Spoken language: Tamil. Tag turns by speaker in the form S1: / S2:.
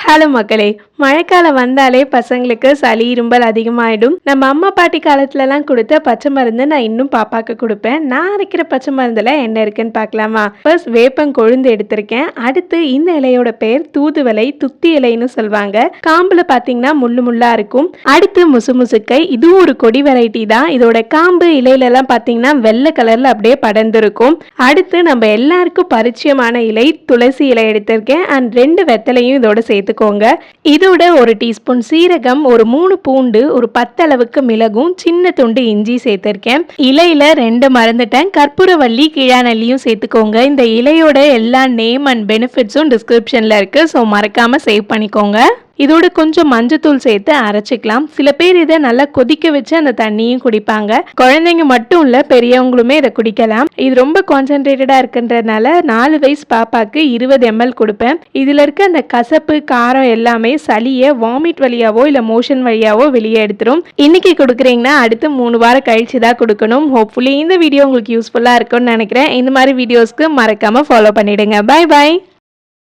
S1: ஹலோ மக்களே, மழைக்காலம் வந்தாலே பசங்களுக்கு சளி இரும்பல் அதிகமாயிடும். நம்ம அம்மா பாட்டி காலத்துலலாம் கொடுத்த பச்சை மருந்து நான் இன்னும் பாப்பாக்கு கொடுப்பேன். நான் அரைக்கிற பச்சை மருந்துல என்ன இருக்குன்னு பார்க்கலாமா? ஃபர்ஸ்ட் வேப்பங்கொழுந்து எடுத்திருக்கேன். அடுத்து இந்த இலையோட பேர் தூதுவளை, துத்தி இலைன்னு சொல்லுவாங்க. காம்புல பாத்தீங்கன்னா முள்ளு முள்ளா இருக்கும். அடுத்து முசுமுசுக்கை, இதுவும் ஒரு கொடி வெரைட்டி தான். இதோட காம்பு இலையில எல்லாம் பாத்தீங்கன்னா வெள்ளை கலர்ல அப்படியே படர்ந்திருக்கும். அடுத்து நம்ம எல்லாருக்கும் பரிச்சயமான இலை துளசி இலை எடுத்திருக்கேன். அண்ட் 2 வெத்தலையும் இதோட சேர்த்துக்கோங்க. இதோட ஒரு டீஸ்பூன் சீரகம், ஒரு 3 பூண்டு, ஒரு 10 அளவுக்கு மிளகும், சின்ன துண்டு இஞ்சி சேர்த்திருக்கேன். இலையில 2 மறந்துட்டேன், கற்பூரவள்ளி கிழாநெல்லியும் சேர்த்துக்கோங்க. இந்த இலையோட எல்லா நேம் அண்ட் பெனிஃபிட்ஸும் டிஸ்கிரிப்ஷன்ல இருக்கு. ஸோ மறக்காம சேவ் பண்ணிக்கோங்க. இதோட கொஞ்சம் மஞ்சத்தூள் சேர்த்து அரைச்சிக்கலாம். சில பேர் இதை நல்லா கொதிக்க வச்சு அந்த தண்ணியும் குடிப்பாங்க. குழந்தைங்க மட்டும் இல்ல, பெரியவங்களுமே இதை குடிக்கலாம். இது ரொம்ப கான்சென்ட்ரேட்டடா இருக்குன்றதுனால 4 வயசு பாப்பாக்கு 20 ml கொடுப்பேன். இதுல இருக்க அந்த கசப்பு காரம் எல்லாமே சளியை வாமிட் வழியாவோ இல்ல மோஷன் வழியாவோ வெளியே எடுத்துரும். இன்னைக்கு கொடுக்குறீங்கன்னா அடுத்து 3 வாரம் கழிச்சு தான் கொடுக்கணும். ஹோப்ஃபுல்லி இந்த வீடியோ உங்களுக்கு யூஸ்ஃபுல்லா இருக்கும்னு நினைக்கிறேன். இந்த மாதிரி வீடியோஸ்க்கு மறக்காம ஃபாலோ பண்ணிடுங்க. Bye bye.